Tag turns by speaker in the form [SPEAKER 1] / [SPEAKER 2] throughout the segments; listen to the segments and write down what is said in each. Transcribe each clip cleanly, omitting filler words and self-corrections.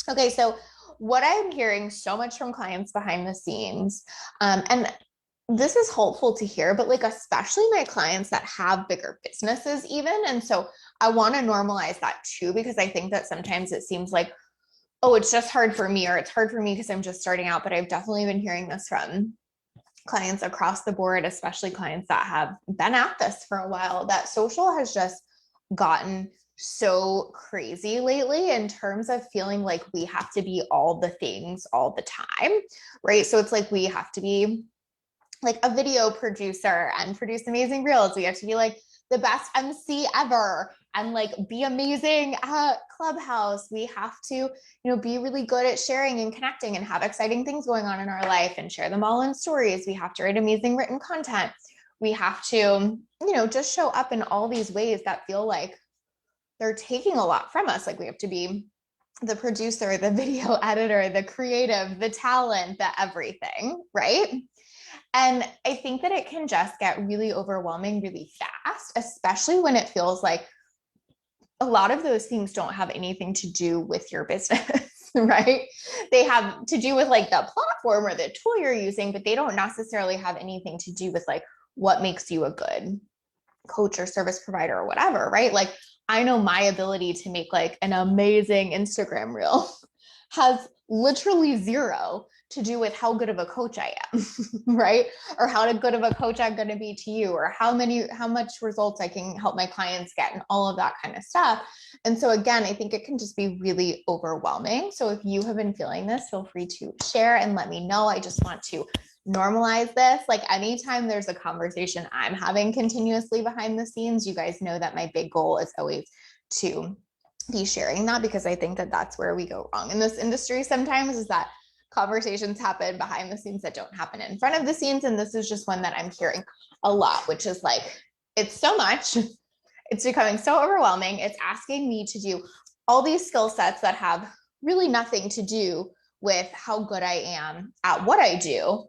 [SPEAKER 1] Okay, so what I'm hearing so much from clients behind the scenes, and this is hopeful to hear, but like especially my clients that have bigger businesses, even. And so I want to normalize that too, because I think that sometimes it seems like, oh, it's just hard for me, or it's hard for me because I'm just starting out. But I've definitely been hearing this from clients across the board, especially clients that have been at this for a while, that social has just gotten so crazy lately in terms of feeling like we have to be all the things all the time, right? So it's like we have to be like a video producer and produce amazing reels. We have to be like the best MC ever and like be amazing at Clubhouse. We have to, be really good at sharing and connecting and have exciting things going on in our life and share them all in stories. We have to write amazing written content. We have to, just show up in all these ways that feel like they're taking a lot from us. Like we have to be the producer, the video editor, the creative, the talent, the everything, right? And I think that it can just get really overwhelming really fast, especially when it feels like a lot of those things don't have anything to do with your business, right? They have to do with like the platform or the tool you're using, but they don't necessarily have anything to do with like what makes you a good coach or service provider or whatever, right? Like I know my ability to make like an amazing Instagram reel has literally zero to do with how good of a coach I am, right? Or how good of a coach I'm going to be to you, or how much results I can help my clients get, and all of that kind of stuff. And so again, I think it can just be really overwhelming. So if you have been feeling this, feel free to share and let me know. I just want to normalize this. Like anytime there's a conversation I'm having continuously behind the scenes, you guys know that my big goal is always to be sharing that, because I think that that's where we go wrong in this industry sometimes, is that conversations happen behind the scenes that don't happen in front of the scenes. And this is just one that I'm hearing a lot, which is like, it's so much, it's becoming so overwhelming. It's asking me to do all these skill sets that have really nothing to do with how good I am at what I do.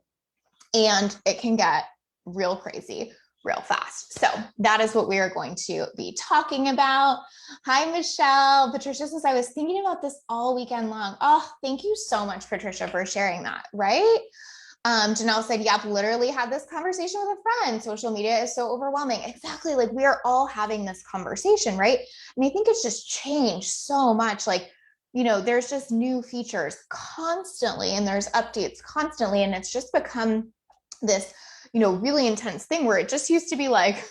[SPEAKER 1] And it can get real crazy real fast. So that is what we are going to be talking about. Hi, Michelle. Patricia says, I was thinking about this all weekend long. Oh, thank you so much, Patricia, for sharing that, right? Janelle said, yep, literally had this conversation with a friend. Social media is so overwhelming. Exactly. Like we are all having this conversation, right? And I think it's just changed so much. Like, there's just new features constantly and there's updates constantly. And it's just become this, really intense thing where it just used to be like,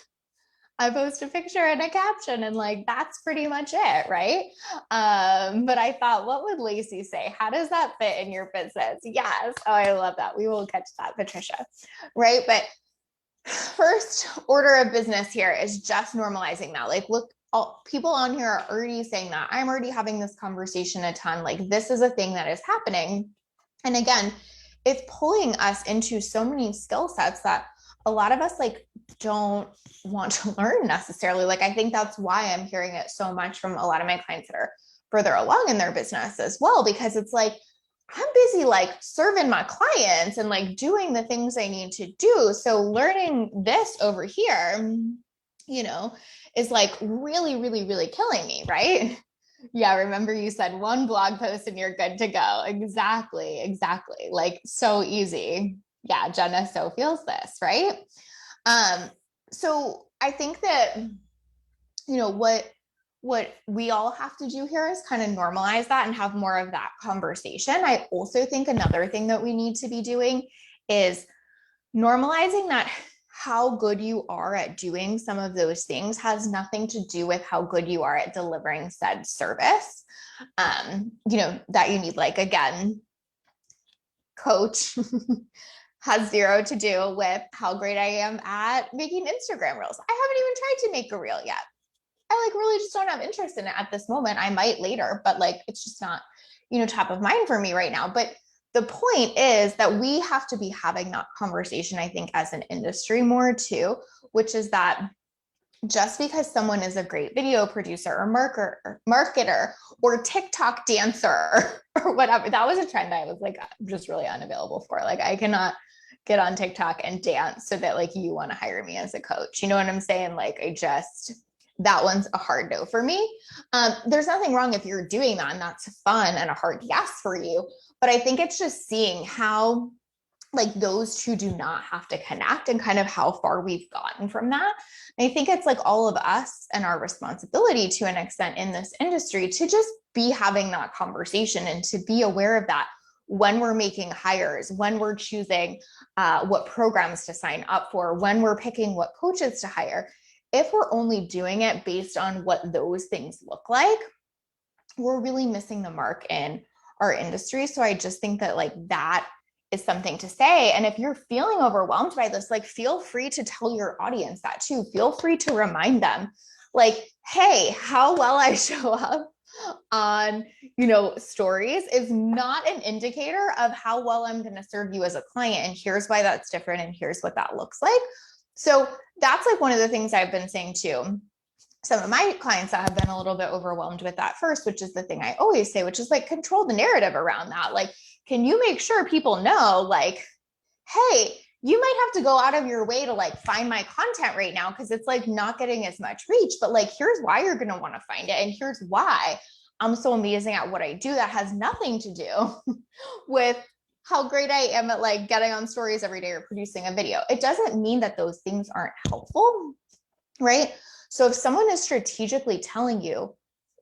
[SPEAKER 1] I post a picture and a caption and like, that's pretty much it. Right. But I thought, what would Lacey say? How does that fit in your business? Yes. Oh, I love that. We will catch that, Patricia. Right. But first order of business here is just normalizing that. Like, look, all people on here are already saying that. I'm already having this conversation a ton. Like this is a thing that is happening. And again, it's pulling us into so many skill sets that a lot of us like don't want to learn necessarily. Like I think that's why I'm hearing it so much from a lot of my clients that are further along in their business as well, because it's like I'm busy like serving my clients and like doing the things I need to do. So learning this over here, is like really, really, really killing me, right? Yeah, remember you said one blog post and you're good to go. Exactly, exactly. Like so easy. Yeah, Jenna so feels this, right? Um, so I think that, what we all have to do here is kind of normalize that and have more of that conversation. I also think another thing that we need to be doing is normalizing that how good you are at doing some of those things has nothing to do with how good you are at delivering said service. That you need, like, again, coach has zero to do with how great I am at making Instagram reels. I haven't even tried to make a reel yet. I like really just don't have interest in it at this moment. I might later, but like it's just not, top of mind for me right now. But the point is that we have to be having that conversation, I think, as an industry more too, which is that just because someone is a great video producer or marketer or TikTok dancer or whatever, that was a trend I was like just really unavailable for. Like I cannot get on TikTok and dance so that like you want to hire me as a coach. You know what I'm saying? Like that one's a hard no for me. There's nothing wrong if you're doing that and that's fun and a hard yes for you. But I think it's just seeing how like those two do not have to connect and kind of how far we've gotten from that. And I think it's like all of us and our responsibility to an extent in this industry to just be having that conversation and to be aware of that when we're making hires, when we're choosing what programs to sign up for, when we're picking what coaches to hire. If we're only doing it based on what those things look like, we're really missing the mark in our industry. So I just think that like that is something to say. And if you're feeling overwhelmed by this, like feel free to tell your audience that too. Feel free to remind them like, hey, how well I show up on, stories is not an indicator of how well I'm going to serve you as a client. And here's why that's different. And here's what that looks like. So that's like one of the things I've been saying to some of my clients that have been a little bit overwhelmed with that first, which is the thing I always say, which is like control the narrative around that. Like, can you make sure people know like, hey, you might have to go out of your way to like find my content right now because it's like not getting as much reach, but like here's why you're going to want to find it and here's why I'm so amazing at what I do. That has nothing to do with how great I am at like getting on stories every day or producing a video. It doesn't mean that those things aren't helpful, right? So if someone is strategically telling you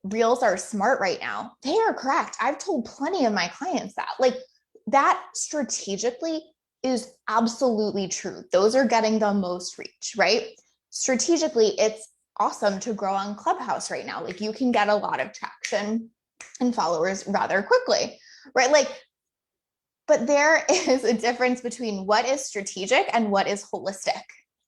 [SPEAKER 1] reels are smart right now, they are correct. I've told plenty of my clients that like that strategically is absolutely true. Those are getting the most reach, right? Strategically, it's awesome to grow on Clubhouse right now. Like you can get a lot of traction and followers rather quickly, right? Like, but there is a difference between what is strategic and what is holistic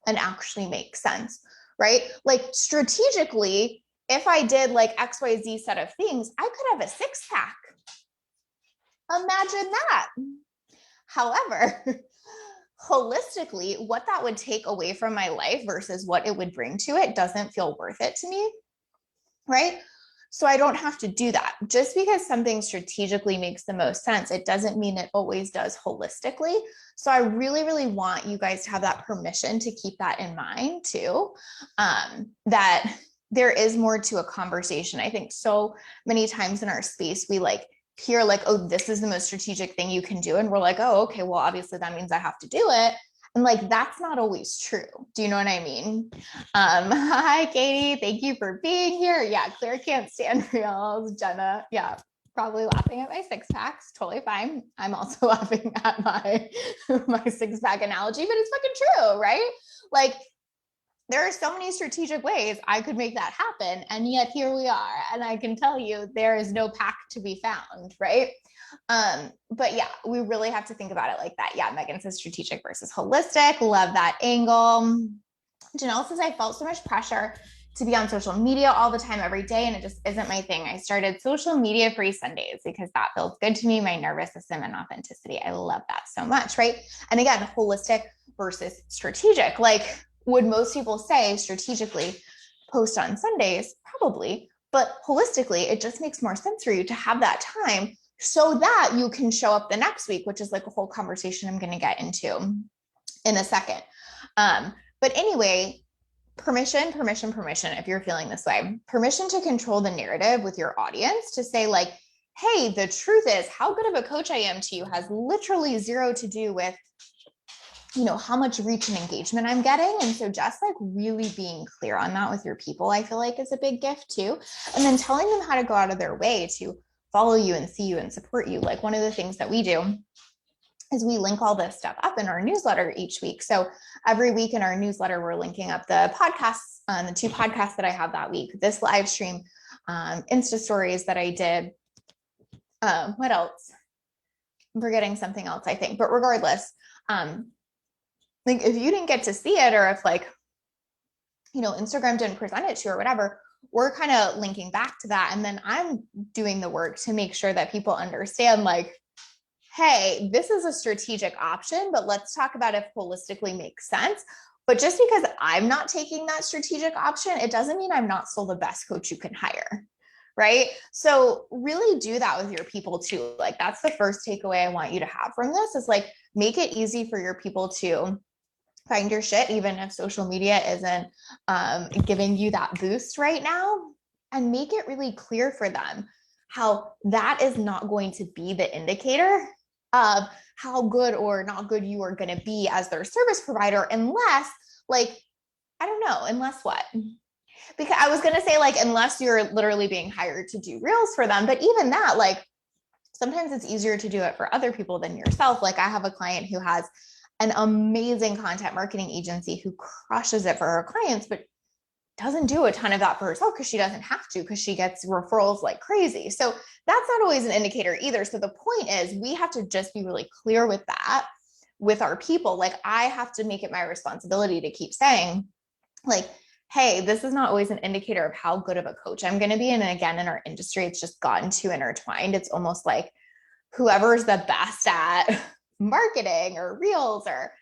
[SPEAKER 1] and actually makes sense, right? Like strategically, if I did like XYZ set of things, I could have a 6-pack. Imagine that. However, holistically, what that would take away from my life versus what it would bring to it doesn't feel worth it to me, right? So I don't have to do that. Just because something strategically makes the most sense, it doesn't mean it always does holistically. So I really, really want you guys to have that permission to keep that in mind too, that there is more to a conversation. I think so many times in our space, we like hear like, oh, this is the most strategic thing you can do. And we're like, oh, okay, well, obviously that means I have to do it. And like, that's not always true. Do you know what I mean? Hi, Katie. Thank you for being here. Yeah, Claire can't stand reels. Jenna, yeah, probably laughing at my 6-packs. Totally fine. I'm also laughing at my 6-pack analogy, but it's fucking true, right? Like, there are so many strategic ways I could make that happen. And yet here we are. And I can tell you there is no pack to be found, right? But yeah, we really have to think about it like that. Yeah, Megan says strategic versus holistic. Love that angle. Janelle says, I felt so much pressure to be on social media all the time, every day, and it just isn't my thing. I started social media free Sundays because that feels good to me, my nervous system and authenticity. I love that so much, right? And again, holistic versus strategic. Like, would most people say strategically post on Sundays? Probably, but holistically, it just makes more sense for you to have that time so that you can show up the next week, which is like a whole conversation I'm going to get into in a second. But anyway, permission, if you're feeling this way, permission to control the narrative with your audience to say like, hey, the truth is how good of a coach I am to you has literally zero to do with, how much reach and engagement I'm getting. And so just like really being clear on that with your people, I feel like is a big gift too. And then telling them how to go out of their way to follow you and see you and support you. Like one of the things that we do is we link all this stuff up in our newsletter each week. So every week in our newsletter, we're linking up the podcasts, the 2 podcasts that I have that week, this live stream, Insta stories that I did. What else? I'm forgetting something else, I think, but regardless, like if you didn't get to see it, or if like, Instagram didn't present it to you or whatever, we're kind of linking back to that. And then I'm doing the work to make sure that people understand like, hey, this is a strategic option, but let's talk about if holistically makes sense. But just because I'm not taking that strategic option, it doesn't mean I'm not still the best coach you can hire, right? So really do that with your people too. Like that's the first takeaway I want you to have from this is like, make it easy for your people to find your shit, even if social media isn't giving you that boost right now, and make it really clear for them how that is not going to be the indicator of how good or not good you are going to be as their service provider, unless, like, I don't know, unless what? Because I was going to say, like, unless you're literally being hired to do reels for them, but even that, like, sometimes it's easier to do it for other people than yourself. Like, I have a client who has an amazing content marketing agency who crushes it for her clients, but doesn't do a ton of that for herself because she doesn't have to, because she gets referrals like crazy. So that's not always an indicator either. So the point is, we have to just be really clear with that with our people. Like, I have to make it my responsibility to keep saying, like, hey, this is not always an indicator of how good of a coach I'm going to be. And again, in our industry, it's just gotten too intertwined. It's almost like whoever's the best at marketing or reels or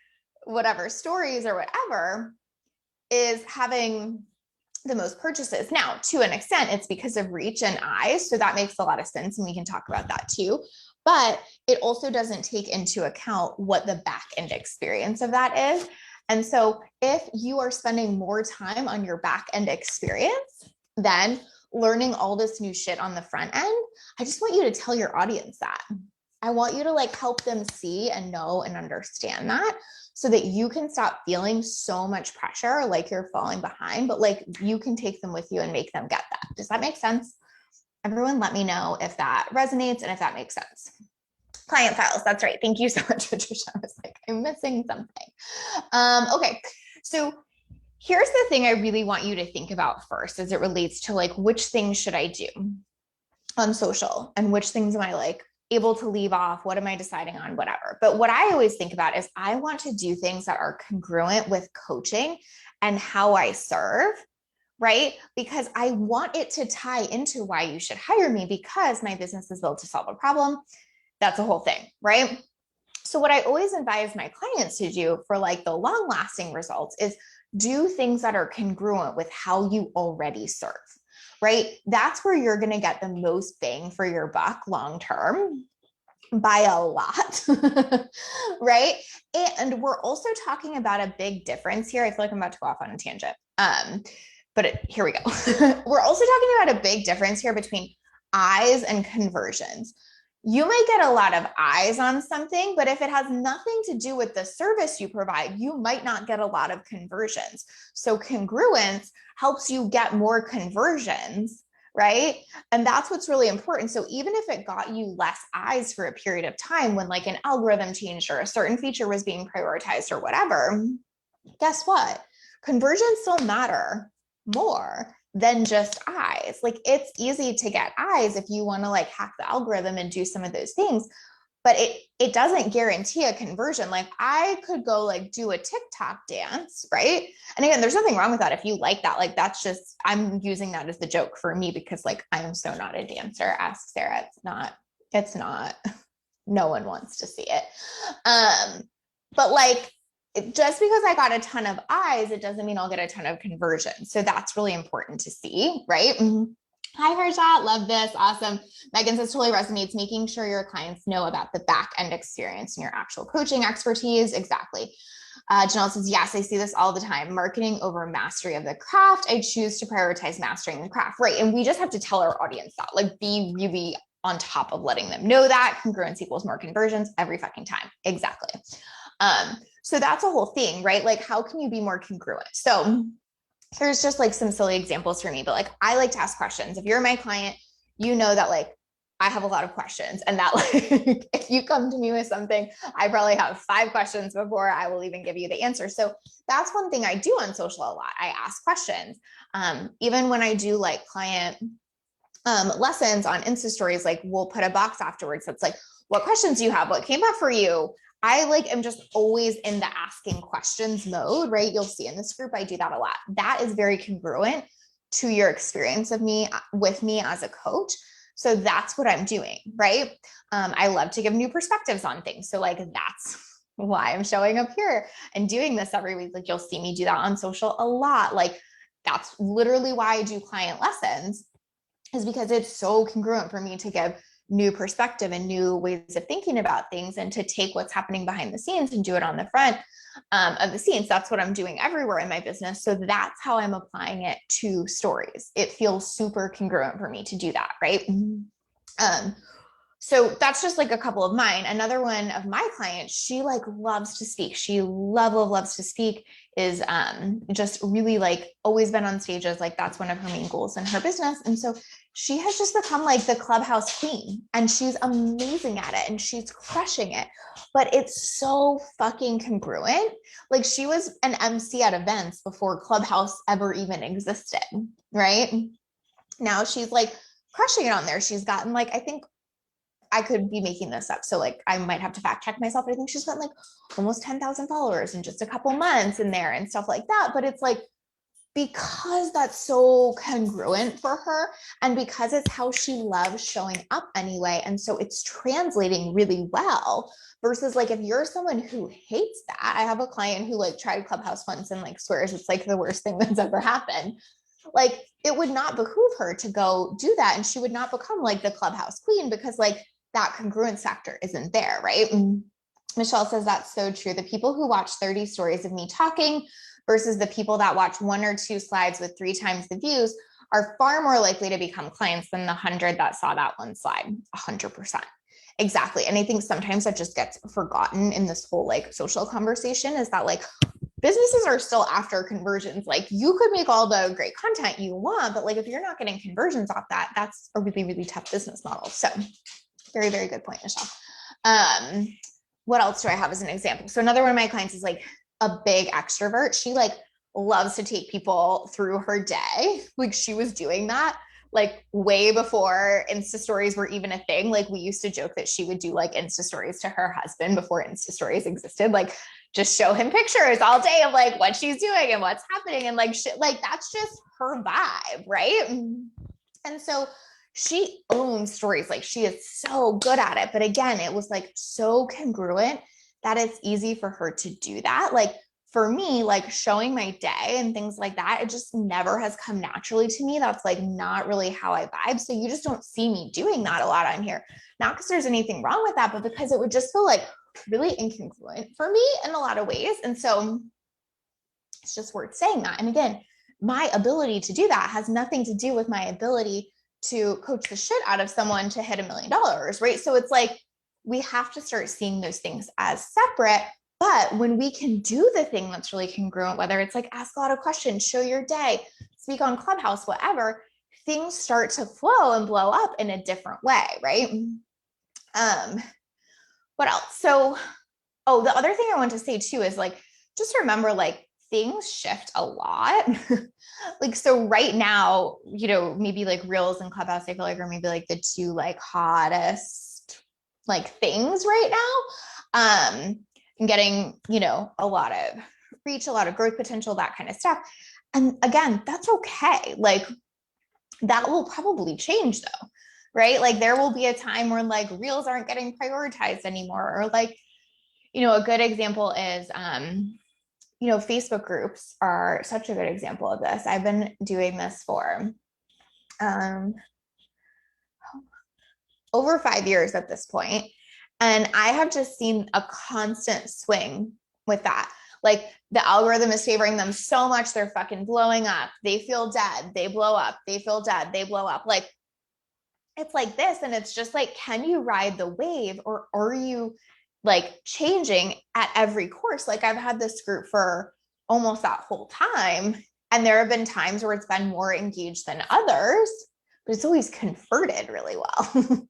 [SPEAKER 1] whatever, stories or whatever, is having the most purchases. Now, to an extent, it's because of reach and eyes. So that makes a lot of sense. And we can talk about that too. But it also doesn't take into account what the back end experience of that is. And so if you are spending more time on your back end experience than learning all this new shit on the front end, I just want you to tell your audience that. I want you to, like, help them see and know and understand that, so that you can stop feeling so much pressure, like you're falling behind, but like you can take them with you and make them get that. Does that make sense? Everyone, let me know if that resonates and if that makes sense. Client files, that's right. Thank you so much, Patricia. I was like, I'm missing something. Okay, so here's the thing I really want you to think about first as it relates to, like, which things should I do on social and which things am I, like, able to leave off? What am I deciding on? Whatever. But what I always think about is I want to do things that are congruent with coaching and how I serve, right? Because I want it to tie into why you should hire me, because my business is built to solve a problem. That's a whole thing, right? So what I always advise my clients to do for, like, the long lasting results is do things that are congruent with how you already serve, right? That's where you're going to get the most bang for your buck long term by a lot, right? And we're also talking about a big difference here. I feel like I'm about to go off on a tangent. But here we go. We're also talking about a big difference here between eyes and conversions. You might get a lot of eyes on something, but if it has nothing to do with the service you provide, you might not get a lot of conversions. So congruence helps you get more conversions, right? And that's what's really important. So even if it got you less eyes for a period of time, when, like, an algorithm changed or a certain feature was being prioritized or whatever, guess what? Conversions still matter more than just eyes. Like, it's easy to get eyes if you want to, like, hack the algorithm and do some of those things, but it doesn't guarantee a conversion. Like, I could go, like, do a TikTok dance, right? And again, there's nothing wrong with that if you like that. Like, that's just, I'm using that as the joke for me because, like, I am so not a dancer. Ask Sarah. It's not, no one wants to see it. But, like, just because I got a ton of eyes, it doesn't mean I'll get a ton of conversions. So that's really important to see, right? Hi, Harshat. Love this. Awesome. Megan says totally resonates. Making sure your clients know about the back end experience and your actual coaching expertise. Exactly. Janelle says, yes, I see this all the time. Marketing over mastery of the craft. I choose to prioritize mastering the craft. Right. And we just have to tell our audience that, like, be really on top of letting them know that congruence equals more conversions every fucking time. Exactly. So that's a whole thing, right? Like, how can you be more congruent? So here's just, like, some silly examples for me, but, like, I like to ask questions. If you're my client, you know that, like, I have a lot of questions, and that, like, if you come to me with something, I probably have 5 questions before I will even give you the answer. So that's one thing I do on social a lot. I ask questions. Even when I do, like, client lessons on Insta stories, like, we'll put a box afterwards that's like, what questions do you have? What came up for you? I, like, am just always in the asking questions mode, right? You'll see in this group, I do that a lot. That is very congruent to your experience of me with me as a coach. So that's what I'm doing, right? I love to give new perspectives on things. So, like, that's why I'm showing up here and doing this every week. Like, you'll see me do that on social a lot. Like, that's literally why I do client lessons, is because it's so congruent for me to give new perspective and new ways of thinking about things, and to take what's happening behind the scenes and do it on the front of the scenes. That's what I'm doing everywhere in my business. So that's how I'm applying it to stories. It feels super congruent for me to do that, right? So that's just like a couple of mine. Another one of my clients, she like loves to speak. She loves to speak, is just really like always been on stages. Like that's one of her main goals in her business. And so she has just become like the clubhouse queen, and she's amazing at it and she's crushing it. But it's so fucking congruent. Like she was an MC at events before Clubhouse ever even existed, right? Now she's like crushing it on there. She's gotten like, I think I could be making this up, so like I might have to fact check myself, but I think she's got like almost 10,000 followers in just a couple months in there and stuff like that. But it's like, because that's so congruent for her, and because it's how she loves showing up anyway, and so it's translating really well, versus like if you're someone who hates that. I have a client who like tried Clubhouse once and like swears it's like the worst thing that's ever happened. Like it would not behoove her to go do that, and she would not become like the Clubhouse queen, because like that congruence factor isn't there, right? Michelle says that's so true. The people who watch 30 stories of me talking versus the people that watch 1 or 2 slides with 3 times the views are far more likely to become clients than the 100 that saw that one slide. 100%. Exactly. And I think sometimes that just gets forgotten in this whole like social conversation, is that like businesses are still after conversions. Like you could make all the great content you want, but like if you're not getting conversions off that, that's a really, really tough business model. So very, very good point, Michelle. What else do I have as an example? So another one of my clients is like a big extrovert. She like loves to take people through her day. Like she was doing that like way before Insta stories were even a thing. Like we used to joke that she would do like Insta stories to her husband before Insta stories existed. Like just show him pictures all day of like what she's doing and what's happening. And like shit, like that's just her vibe, right? And so she owns stories. Like she is so good at it. But again, it was like so congruent that it's easy for her to do that. Like for me, like showing my day and things like that, it just never has come naturally to me. That's like not really how I vibe. So you just don't see me doing that a lot on here. Not because there's anything wrong with that, but because it would just feel like really incongruent for me in a lot of ways. And so it's just worth saying that. And again, my ability to do that has nothing to do with my ability to coach the shit out of someone to hit $1 million, right? So it's like, we have to start seeing those things as separate. But when we can do the thing that's really congruent, whether it's like ask a lot of questions, show your day, speak on Clubhouse, whatever, things start to flow and blow up in a different way, right? What else? So, oh, the other thing I want to say too is like, just remember, like, things shift a lot. Like, so right now, you know, maybe like Reels and Clubhouse, I feel like are maybe like the 2 like hottest like things right now. And getting, you know, a lot of reach, a lot of growth potential, that kind of stuff. And again, that's okay. Like that will probably change though, right? Like there will be a time where like Reels aren't getting prioritized anymore, or like, you know, a good example is, you know, Facebook groups are such a good example of this. I've been doing this for over 5 years at this point, and I have just seen a constant swing with that. Like the algorithm is favoring them so much, they're fucking blowing up. They feel dead, they blow up. They feel dead, they blow up. Like it's like this, and it's just like, can you ride the wave, or are you like changing at every course? Like I've had this group for almost that whole time, and there have been times where it's been more engaged than others, but it's always converted really well.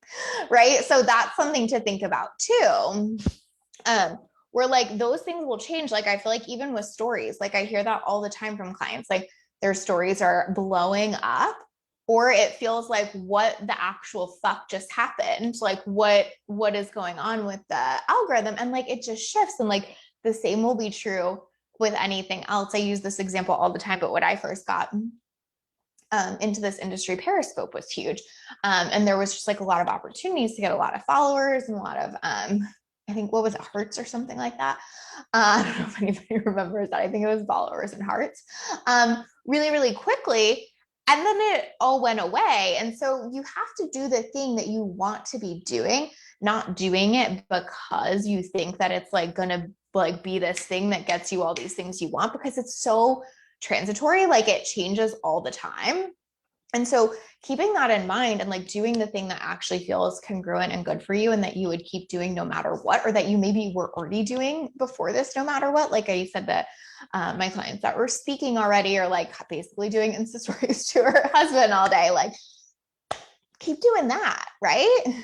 [SPEAKER 1] Right? So that's something to think about too. Where like those things will change. Like I feel like even with stories, like I hear that all the time from clients, like their stories are blowing up, or it feels like, what the actual fuck just happened? Like what is going on with the algorithm? And like it just shifts. And like the same will be true with anything else. I use this example all the time, but when I first got into this industry, Periscope was huge. And there was just like a lot of opportunities to get a lot of followers and a lot of, I think, what was it, hearts or something like that? I don't know if anybody remembers that. I think it was followers and hearts really, really quickly. And then it all went away. And so you have to do the thing that you want to be doing, not doing it because you think that it's like going to like be this thing that gets you all these things you want, because it's so transitory. Like it changes all the time. And so keeping that in mind and like doing the thing that actually feels congruent and good for you and that you would keep doing no matter what, or that you maybe were already doing before this no matter what. Like I said, that my clients that were speaking already are like basically doing Insta stories to her husband all day. Like keep doing that, right?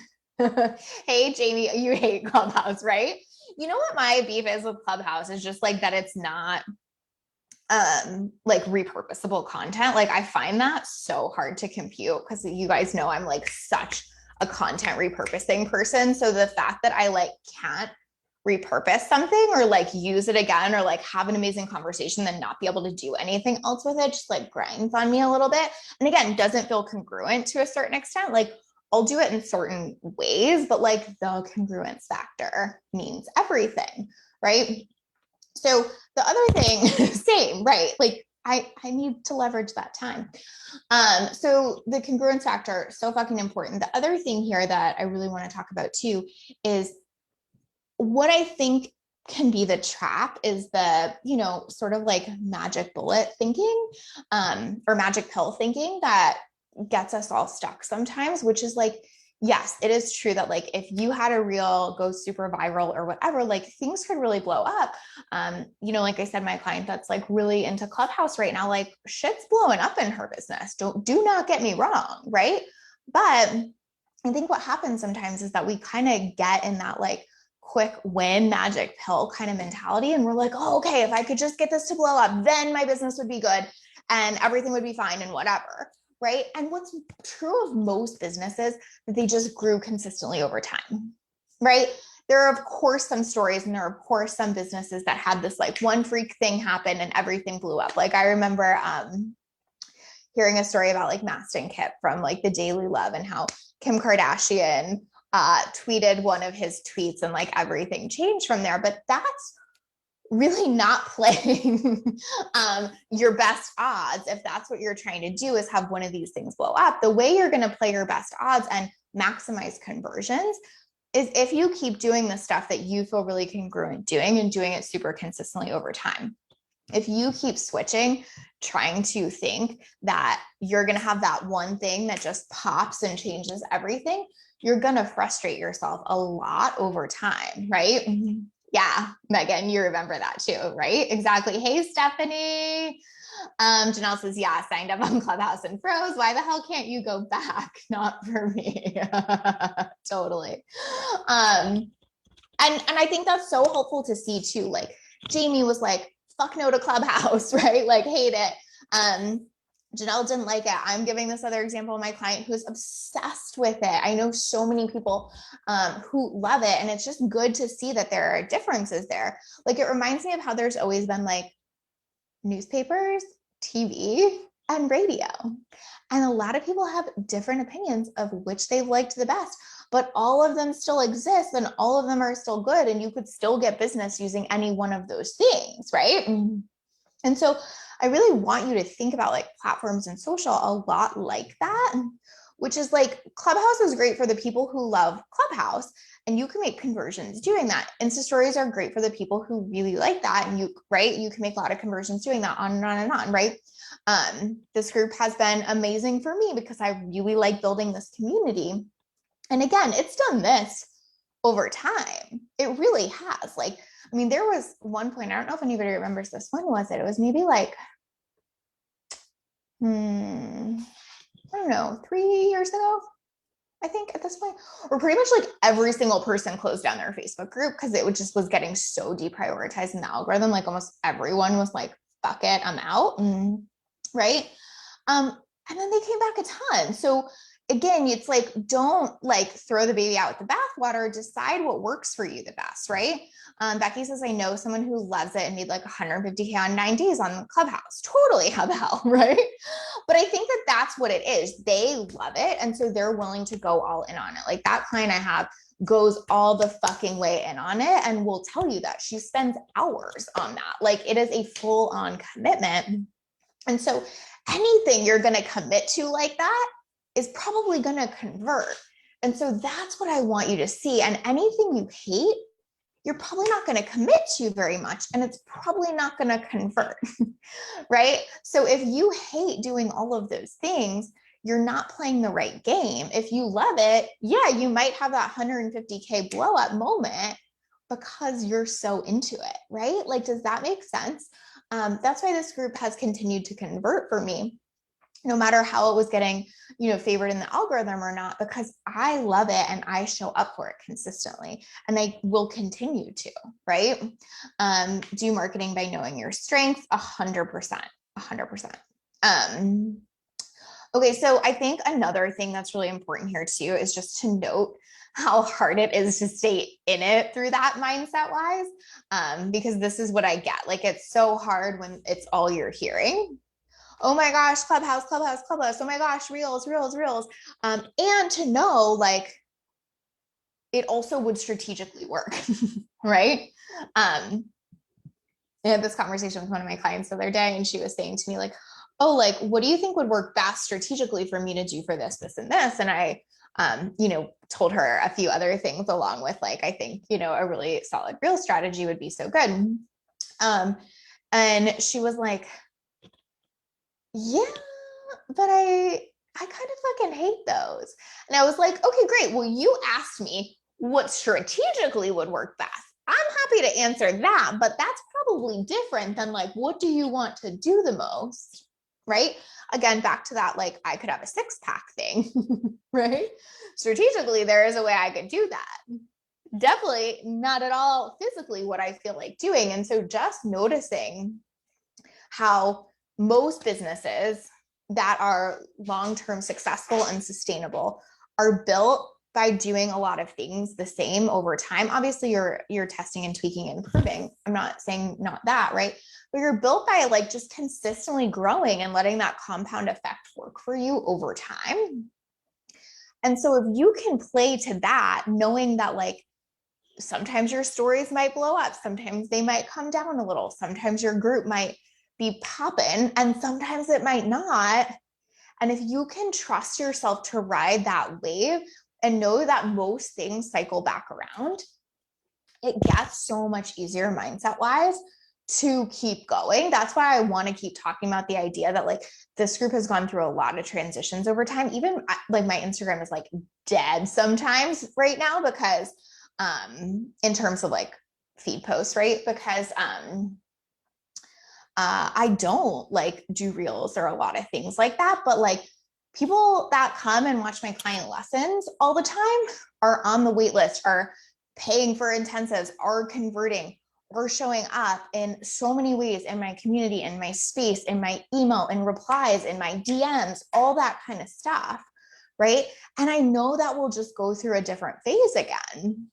[SPEAKER 1] Hey, Jamie, you hate Clubhouse, right? You know what my beef is with Clubhouse is just like that it's not like repurposable content. Like I find that so hard to compute because you guys know I'm like such a content repurposing person. So the fact that I like can't repurpose something or like use it again or like have an amazing conversation then not be able to do anything else with it just like grinds on me a little bit. And again, doesn't feel congruent to a certain extent. Like I'll do it in certain ways, but like the congruence factor means everything, right? So the other thing, same, right? Like I need to leverage that time. So the congruence factor, so fucking important. The other thing here that I really want to talk about too is what I think can be the trap is the, you know, sort of like magic bullet thinking, or magic pill thinking that gets us all stuck sometimes, which is like, yes, it is true that like if you had a reel go super viral or whatever, like things could really blow up. You know, like I said, my client that's like really into Clubhouse right now, like shit's blowing up in her business. Do not get me wrong, right? But I think what happens sometimes is that we kind of get in that like quick win magic pill kind of mentality. And we're like, oh, okay, if I could just get this to blow up, then my business would be good and everything would be fine and whatever. Right. And what's true of most businesses that they just grew consistently over time. Right. There are, of course, some stories and there are, of course, some businesses that had this like one freak thing happen and everything blew up. Like I remember hearing a story about like Maston Kip from like the Daily Love and how Kim Kardashian tweeted one of his tweets and like everything changed from there. But that's really not playing your best odds. If that's what you're trying to do is have one of these things blow up, the way you're going to play your best odds and maximize conversions is if you keep doing the stuff that you feel really congruent doing and doing it super consistently over time. If you keep switching, trying to think that you're going to have that one thing that just pops and changes everything, you're going to frustrate yourself a lot over time, right? Yeah, Megan, you remember that too, right? Exactly. Hey, Stephanie. Janelle says, yeah, signed up on Clubhouse and froze. Why the hell can't you go back? Not for me. Totally. And I think that's so helpful to see too. Like Jamie was like, fuck no to Clubhouse, right? Like hate it. Janelle didn't like it. I'm giving this other example of my client who's obsessed with it. I know so many people who love it. And it's just good to see that there are differences there. Like it reminds me of how there's always been like newspapers, TV, and radio. And a lot of people have different opinions of which they've liked the best, but all of them still exist and all of them are still good. And you could still get business using any one of those things, right? And so I really want you to think about like platforms and social a lot like that, which is like Clubhouse is great for the people who love Clubhouse and you can make conversions doing that. Insta stories are great for the people who really like that. And you, right, you can make a lot of conversions doing that, on and on and on, right? This group has been amazing for me because I really like building this community. And again, it's done this over time. It really has. Like, I mean, there was one point, I don't know if anybody remembers this. When was it? It was maybe like, I don't know, 3 years ago, I think at this point, where pretty much like every single person closed down their Facebook group because it just was getting so deprioritized in the algorithm. Like almost everyone was like, fuck it, I'm out. Right. And then they came back a ton. So again, it's like, don't like throw the baby out with the bathwater, decide what works for you the best, right? Becky says, I know someone who loves it and made like 150K on 9 days on Clubhouse. Totally, how the hell, right? But I think that that's what it is. They love it. And so they're willing to go all in on it. Like that client I have goes all the fucking way in on it and will tell you that she spends hours on that. Like it is a full on commitment. And so anything you're going to commit to like that is probably going to convert. And so that's what I want you to see. And anything you hate, you're probably not going to commit to very much, and it's probably not going to convert, right? So if you hate doing all of those things, you're not playing the right game. If you love it, yeah, you might have that 150K blow up moment because you're so into it, right? Like, does that make sense? That's why this group has continued to convert for me, no matter how it was getting, favored in the algorithm or not, because I love it and I show up for it consistently, and I will continue to, right? Do marketing by knowing your strengths, 100%, 100%. Okay, so I think another thing that's really important here too is just to note how hard it is to stay in it through that mindset wise, because this is what I get. Like, it's so hard when it's all you're hearing. Oh my gosh, Clubhouse, Clubhouse, Clubhouse. Oh my gosh, Reels, Reels, Reels. And to know, like, it also would strategically work, right? I had this conversation with one of my clients the other day, and she was saying to me, like, oh, like, what do you think would work best strategically for me to do for this, this, and this? And I, told her a few other things along with, like, I think, a really solid Reel strategy would be so good. And she was like, yeah, but I kind of fucking hate those. And I was like, okay, great. Well, you asked me what strategically would work best. I'm happy to answer that, but that's probably different than, like, what do you want to do the most, right? Again, back to that, like, I could have a 6-pack thing, right? Strategically, there is a way I could do that. Definitely not at all physically what I feel like doing. And so just noticing how most businesses that are long-term successful and sustainable are built by doing a lot of things the same over time. Obviously, you're testing and tweaking and improving. I'm not saying not that, right? But you're built by, like, just consistently growing and letting that compound effect work for you over time. And so if you can play to that, knowing that, like, sometimes your stories might blow up, sometimes they might come down a little, sometimes your group might be popping, and sometimes it might not. And if you can trust yourself to ride that wave and know that most things cycle back around, it gets so much easier mindset wise to keep going. That's why I want to keep talking about the idea that, like, this group has gone through a lot of transitions over time. Even, like, my Instagram is, like, dead sometimes right now because in terms of, like, feed posts, right? Because I don't, like, do reels or a lot of things like that, but, like, people that come and watch my client lessons all the time are on the wait list, are paying for intensives, are converting, or showing up in so many ways in my community, in my space, in my email, in replies, in my DMs, all that kind of stuff, right? And I know that we'll just go through a different phase again,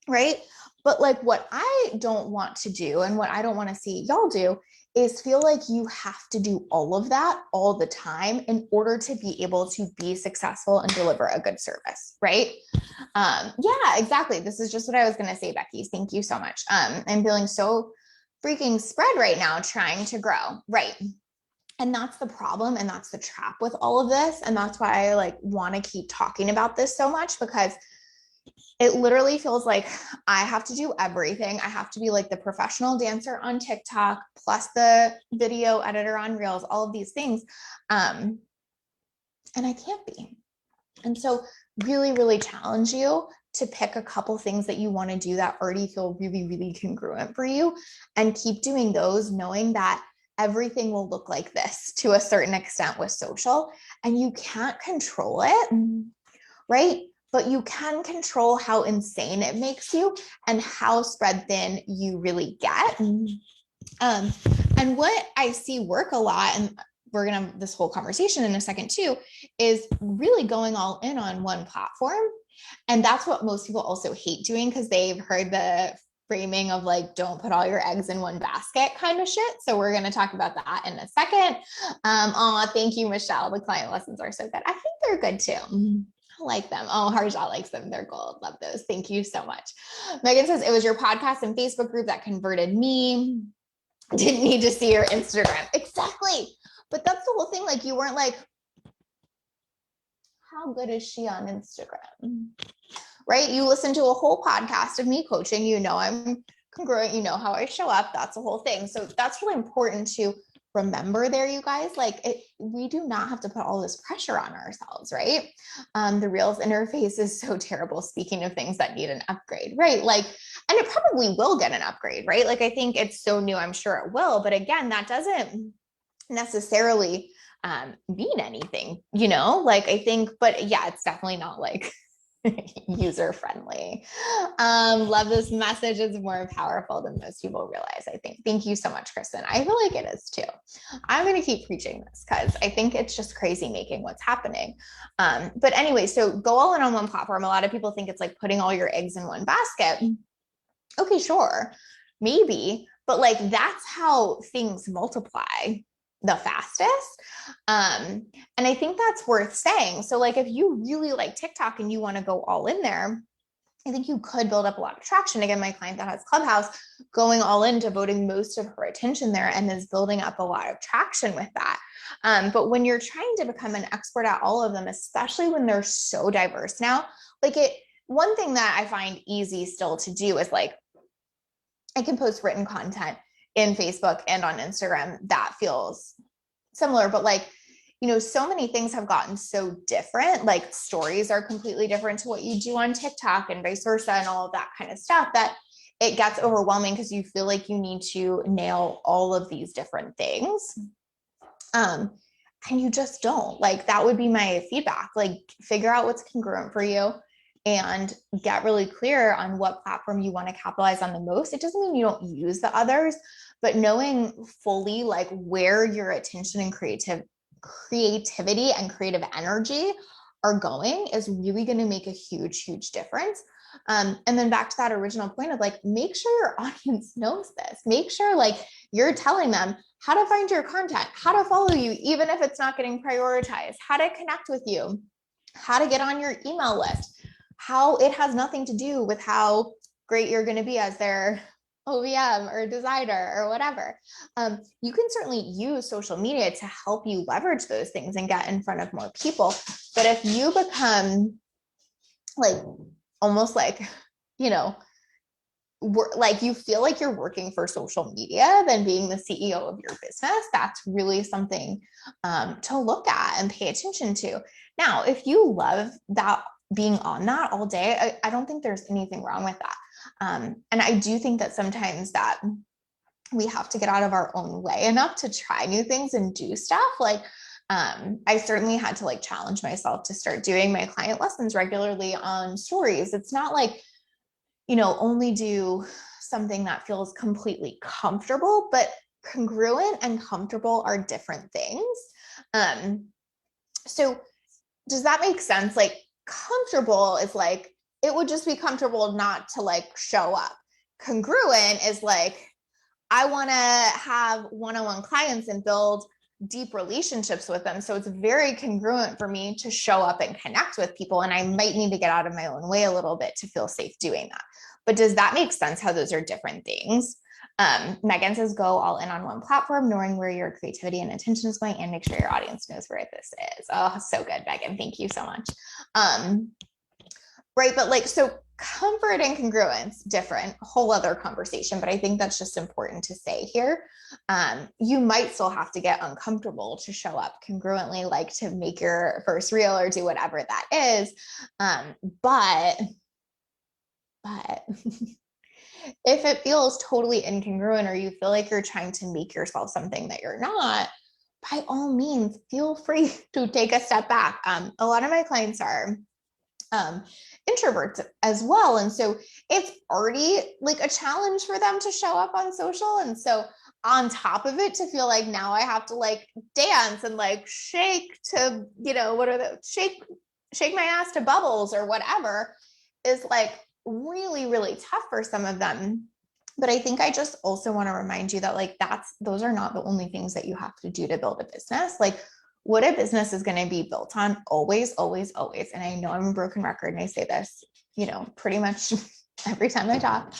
[SPEAKER 1] right? But, like, what I don't want to do and what I don't want to see y'all do is feel like you have to do all of that all the time in order to be able to be successful and deliver a good service, right? Yeah, exactly. This is just what I was going to say, Becky. Thank you so much. I'm feeling so freaking spread right now trying to grow, right? And that's the problem, and that's the trap with all of this. And that's why I, like, want to keep talking about this so much, because it literally feels like I have to do everything. I have to be, like, the professional dancer on TikTok, plus the video editor on Reels, all of these things. And I can't be. And so really, really challenge you to pick a couple things that you want to do that already feel really, really congruent for you, and keep doing those, knowing that everything will look like this to a certain extent with social, and you can't control it, right? But you can control how insane it makes you and how spread thin you really get. And what I see work a lot, and we're going to have this whole conversation in a second too, is really going all in on one platform. And that's what most people also hate doing, because they've heard the framing of, like, don't put all your eggs in one basket kind of shit. So we're going to talk about that in a second. Thank you, Michelle. The client lessons are so good. I think they're good too. I like them. Oh, Harjal likes them. They're gold. Love those. Thank you so much. Megan says, it was your podcast and Facebook group that converted me. Didn't need to see your Instagram. Exactly. But that's the whole thing. Like you weren't like, how good is she on Instagram? Right? You listen to a whole podcast of me coaching, you know, I'm congruent, you know how I show up. That's the whole thing. So that's really important to remember there, you guys. Like we do not have to put all this pressure on ourselves, right? The Reels interface is so terrible. Speaking of things that need an upgrade, right? Like, and it probably will get an upgrade, right? Like I think it's so new, I'm sure it will. But again, that doesn't necessarily mean anything, you know? Like I think, but yeah, it's definitely not like user friendly. Love this message is more powerful than most people realize, I think. Thank you so much, Kristen. I feel like it is too. I'm going to keep preaching this because I think it's just crazy making what's happening. But anyway, so go all in on one platform. A lot of people think it's like putting all your eggs in one basket. Okay, sure, maybe, but like that's how things multiply the fastest. And I think that's worth saying. So like if you really like TikTok and you want to go all in there, I think you could build up a lot of traction. Again, my client that has Clubhouse going all in, devoting most of her attention there and is building up a lot of traction with that. But when you're trying to become an expert at all of them, especially when they're so diverse now, like one thing that I find easy still to do is like, I can post written content in Facebook and on Instagram that feels similar, but like, you know, so many things have gotten so different. Like stories are completely different to what you do on TikTok and vice versa and all of that kind of stuff that it gets overwhelming because you feel like you need to nail all of these different things. And you just don't. Like that would be my feedback. Like figure out what's congruent for you and get really clear on what platform you want to capitalize on the most. It doesn't mean you don't use the others, but knowing fully like where your attention and creativity and creative energy are going is really going to make a huge, huge difference. And then back to that original point of like, make sure your audience knows this. Make sure like you're telling them how to find your content, how to follow you, even if it's not getting prioritized, how to connect with you, how to get on your email list, how it has nothing to do with how great you're going to be as their OVM or designer or whatever. You can certainly use social media to help you leverage those things and get in front of more people. But if you become like almost like, you know, like you feel like you're working for social media than being the CEO of your business, that's really something to look at and pay attention to. Now, if you love that being on that all day, I don't think there's anything wrong with that. And I do think that sometimes that we have to get out of our own way enough to try new things and do stuff. Like I certainly had to like challenge myself to start doing my client lessons regularly on stories. It's not like, you know, only do something that feels completely comfortable, but congruent and comfortable are different things. So does that make sense? Like comfortable is like, it would just be comfortable not to like show up. Congruent is like, I want to have one-on-one clients and build deep relationships with them. So it's very congruent for me to show up and connect with people. And I might need to get out of my own way a little bit to feel safe doing that. But does that make sense how those are different things? Megan says, go all in on one platform, knowing where your creativity and attention is going, and make sure your audience knows where this is. Oh, so good, Megan. Thank you so much. Right. But like, so comfort and congruence, different, whole other conversation. But I think that's just important to say here. You might still have to get uncomfortable to show up congruently, like to make your first reel or do whatever that is. But if it feels totally incongruent or you feel like you're trying to make yourself something that you're not, by all means, feel free to take a step back. A lot of my clients are introverts as well. And so it's already like a challenge for them to show up on social. And so on top of it, to feel like now I have to like dance and like shake to, you know, what are the shake my ass to bubbles or whatever is like really, really tough for some of them. But I think I just also want to remind you that like those are not the only things that you have to do to build a business. Like what a business is going to be built on always, always, always. And I know I'm a broken record and I say this, you know, pretty much every time I talk.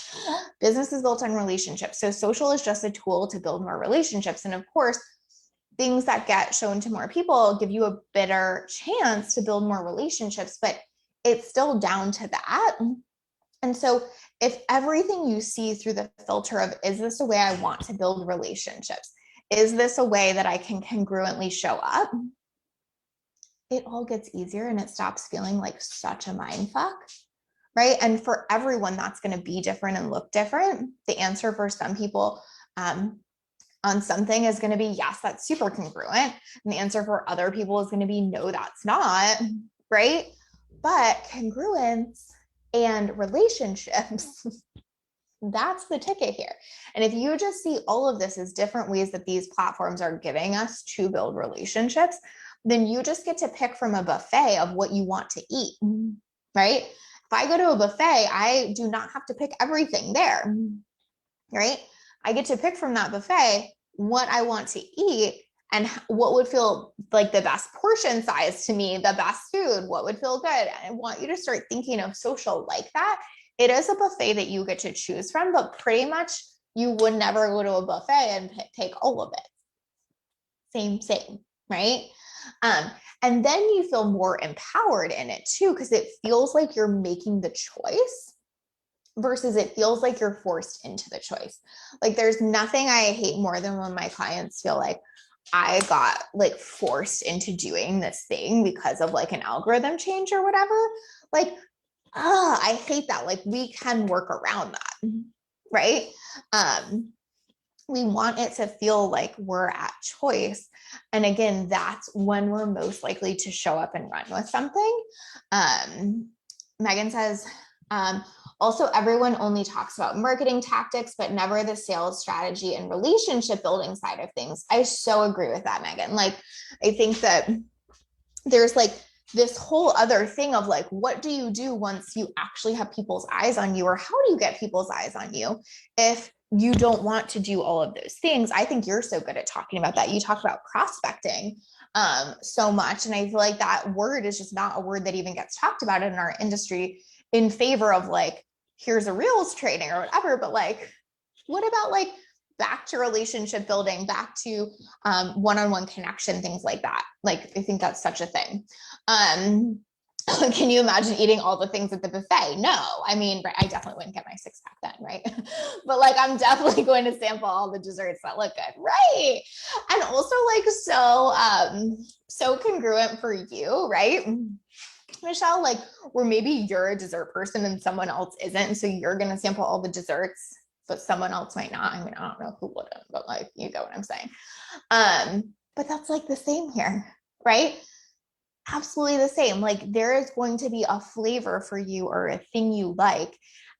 [SPEAKER 1] Business is built on relationships. So social is just a tool to build more relationships. And of course, things that get shown to more people give you a better chance to build more relationships, but it's still down to that. And so if everything you see through the filter of, is this a way I want to build relationships? Is this a way that I can congruently show up? It all gets easier and it stops feeling like such a mind fuck, right? And for everyone, that's going to be different and look different. The answer for some people on something is going to be, yes, that's super congruent. And the answer for other people is going to be, no, that's not, right? But congruence and relationships, that's the ticket here. And if you just see all of this as different ways that these platforms are giving us to build relationships, then you just get to pick from a buffet of what you want to eat, right? If I go to a buffet, I do not have to pick everything there, right? I get to pick from that buffet what I want to eat and what would feel like the best portion size to me, the best food, what would feel good. And I want you to start thinking of social like that. It is a buffet that you get to choose from, but pretty much you would never go to a buffet and take all of it. Same, right? And then you feel more empowered in it too, because it feels like you're making the choice versus it feels like you're forced into the choice. Like there's nothing I hate more than when my clients feel like I got like forced into doing this thing because of like an algorithm change or whatever. Like, I hate that. Like we can work around that, right? We want it to feel like we're at choice. And again, that's when we're most likely to show up and run with something. Megan says, also, everyone only talks about marketing tactics, but never the sales strategy and relationship building side of things. I so agree with that, Megan. Like, I think that there's like this whole other thing of like, what do you do once you actually have people's eyes on you, or how do you get people's eyes on you if you don't want to do all of those things? I think you're so good at talking about that. You talk about prospecting so much. And I feel like that word is just not a word that even gets talked about in our industry in favor of like, here's a reels training or whatever. But like, what about like back to relationship building, back to one-on-one connection, things like that? Like, I think that's such a thing. Can you imagine eating all the things at the buffet? No, I mean, right, I definitely wouldn't get my six pack then, right? But like, I'm definitely going to sample all the desserts that look good, right? And also like, so congruent for you, right? Michelle, like, where maybe you're a dessert person and someone else isn't, and so you're going to sample all the desserts, but someone else might not. I mean, I don't know who wouldn't, but like, you get what I'm saying. But that's like the same here, right? Absolutely the same. Like there is going to be a flavor for you or a thing you like.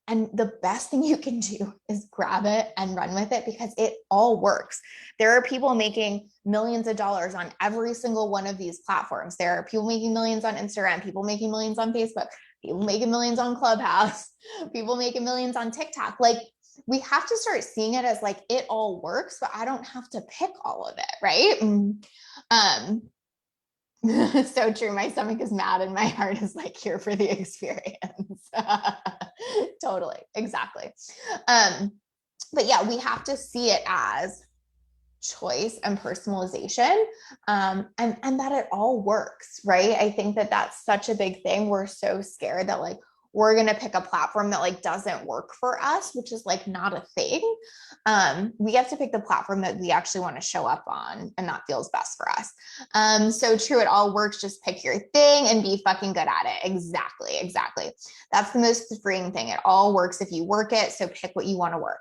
[SPEAKER 1] And the best thing you can do is grab it and run with it because it all works. There are people making millions of dollars on every single one of these platforms. There are people making millions on Instagram, people making millions on Facebook, people making millions on Clubhouse, people making millions on TikTok. Like we have to start seeing it as like it all works, but I don't have to pick all of it, right? So true. My stomach is mad and my heart is like here for the experience. Totally. Exactly. But yeah, we have to see it as choice and personalization, and that it all works, right? I think that that's such a big thing. We're so scared that like we're going to pick a platform that like doesn't work for us, which is like not a thing. We have to pick the platform that we actually want to show up on and that feels best for us. So true. It all works. Just pick your thing and be fucking good at it. Exactly. That's the most freeing thing. It all works if you work it. So pick what you want to work.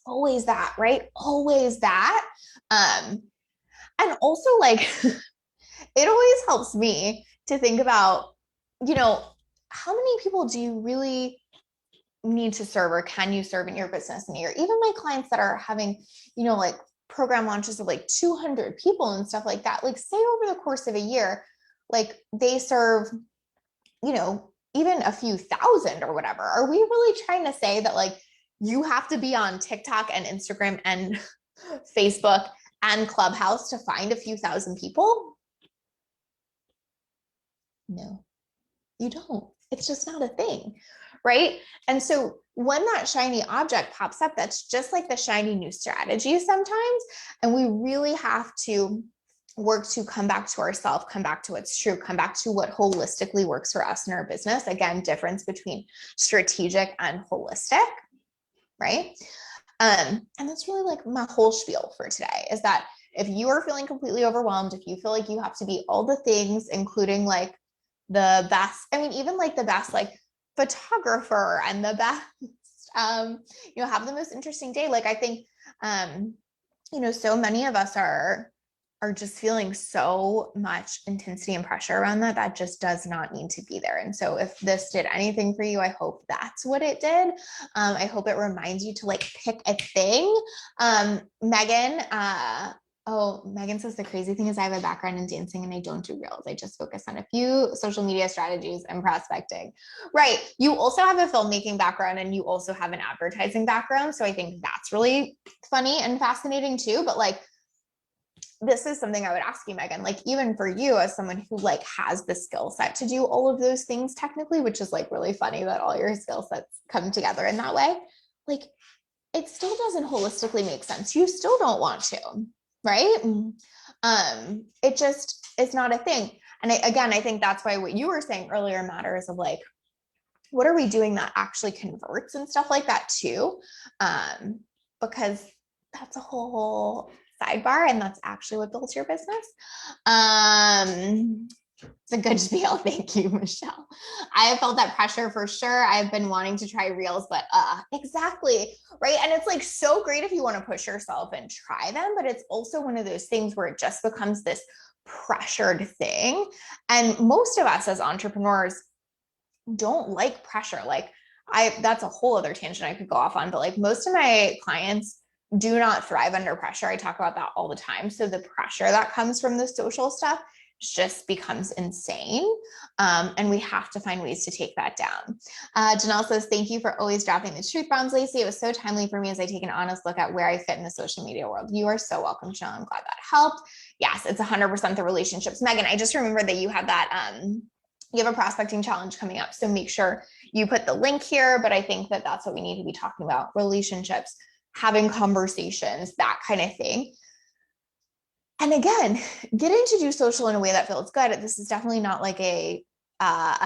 [SPEAKER 1] Always that, right? Always that. And also like, it always helps me to think about, how many people do you really need to serve or can you serve in your business in a year? Even my clients that are having, like program launches of like 200 people and stuff like that, like say over the course of a year, like they serve, even a few thousand or whatever. Are we really trying to say that like you have to be on TikTok and Instagram and Facebook and Clubhouse to find a few thousand people? No, you don't. It's just not a thing, right? And so when that shiny object pops up, that's just like the shiny new strategy sometimes. And we really have to work to come back to ourselves, come back to what's true, come back to what holistically works for us in our business. Again, difference between strategic and holistic, right? And that's really like my whole spiel for today, is that if you are feeling completely overwhelmed, if you feel like you have to be all the things, including like the best, I mean, even like the best like photographer and the best, have the most interesting day. Like I think, so many of us are just feeling so much intensity and pressure around that just does not need to be there. And so if this did anything for you, I hope that's what it did. I hope it reminds you to like pick a thing. Megan, Megan says the crazy thing is I have a background in dancing and I don't do reels. I just focus on a few social media strategies and prospecting. Right. You also have a filmmaking background and you also have an advertising background. So I think that's really funny and fascinating too. But like, this is something I would ask you, Megan, like even for you as someone who like has the skill set to do all of those things technically, which is like really funny that all your skill sets come together in that way. Like it still doesn't holistically make sense. You still don't want to, right? It's not a thing. And I think that's why what you were saying earlier matters of like, what are we doing that actually converts and stuff like that too? Because that's a whole sidebar and that's actually what builds your business. It's a good spiel. Thank you, Michelle. I have felt that pressure for sure. I've been wanting to try reels, but exactly. Right. And it's like so great if you want to push yourself and try them, but it's also one of those things where it just becomes this pressured thing. And most of us as entrepreneurs don't like pressure. Like that's a whole other tangent I could go off on, but like most of my clients do not thrive under pressure. I talk about that all the time. So the pressure that comes from the social stuff just becomes insane. And we have to find ways to take that down. Janelle says, thank you for always dropping the truth bombs, Lacey. It was so timely for me as I take an honest look at where I fit in the social media world. You are so welcome, Janelle. I'm glad that helped. Yes, it's 100% the relationships. Megan, I just remembered that you have that, you have a prospecting challenge coming up. So make sure you put the link here, but I think that that's what we need to be talking about, relationships, having conversations, that kind of thing. And again, getting to do social in a way that feels good. This is definitely not like a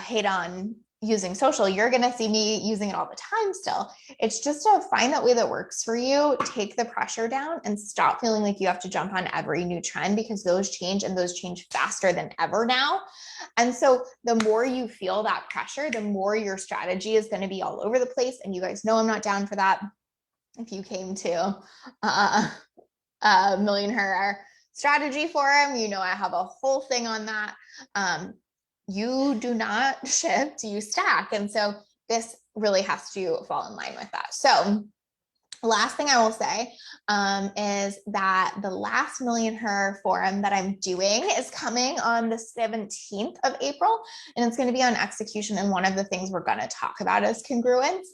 [SPEAKER 1] hate on using social. You're going to see me using it all the time still. It's just to find that way that works for you, take the pressure down and stop feeling like you have to jump on every new trend because those change and those change faster than ever now. And so the more you feel that pressure, the more your strategy is going to be all over the place. And you guys know I'm not down for that. If you came to Million Her Strategy Forum, I have a whole thing on that. You do not shift, you stack. And so this really has to fall in line with that. So last thing I will say is that the last Million Her forum that I'm doing is coming on the 17th of April, and it's going to be on execution. And one of the things we're going to talk about is congruence.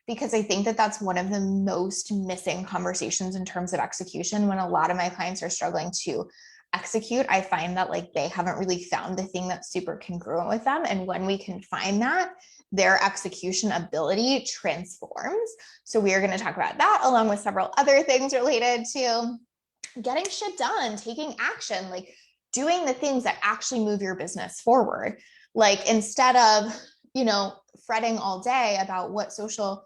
[SPEAKER 1] Because I think that that's one of the most missing conversations in terms of execution. When a lot of my clients are struggling to execute, I find that like they haven't really found the thing that's super congruent with them. And when we can find that, their execution ability transforms. So we are going to talk about that along with several other things related to getting shit done, taking action, like doing the things that actually move your business forward. Like instead of, fretting all day about what social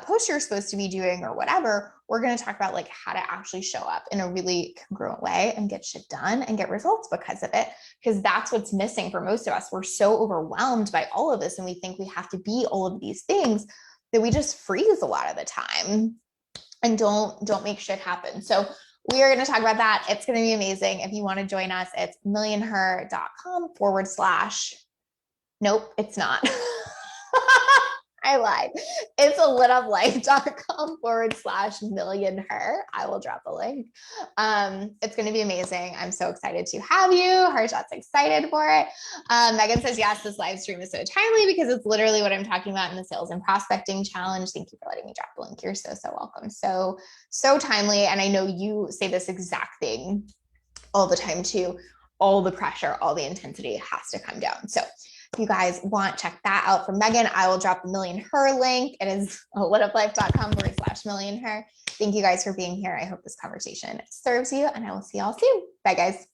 [SPEAKER 1] post you're supposed to be doing or whatever, we're going to talk about like how to actually show up in a really congruent way and get shit done and get results because of it. Because that's what's missing for most of us. We're so overwhelmed by all of this and we think we have to be all of these things that we just freeze a lot of the time and don't make shit happen. So we are going to talk about that. It's going to be amazing. If you want to join us, it's millionher.com/ nope, it's not. I lied. It'salitoflife.com / million her. I will drop the link. It's going to be amazing. I'm so excited to have you. Harshot's excited for it. Megan says, yes, this live stream is so timely because it's literally what I'm talking about in the sales and prospecting challenge. Thank you for letting me drop the link. You're so, so welcome. So timely. And I know you say this exact thing all the time too. All the pressure, all the intensity has to come down. So If you guys want, check that out from Megan. I will drop the Million Her link. It is whatoflife.com/millionher. Thank you guys for being here. I hope this conversation serves you, and I will see y'all soon. Bye, guys.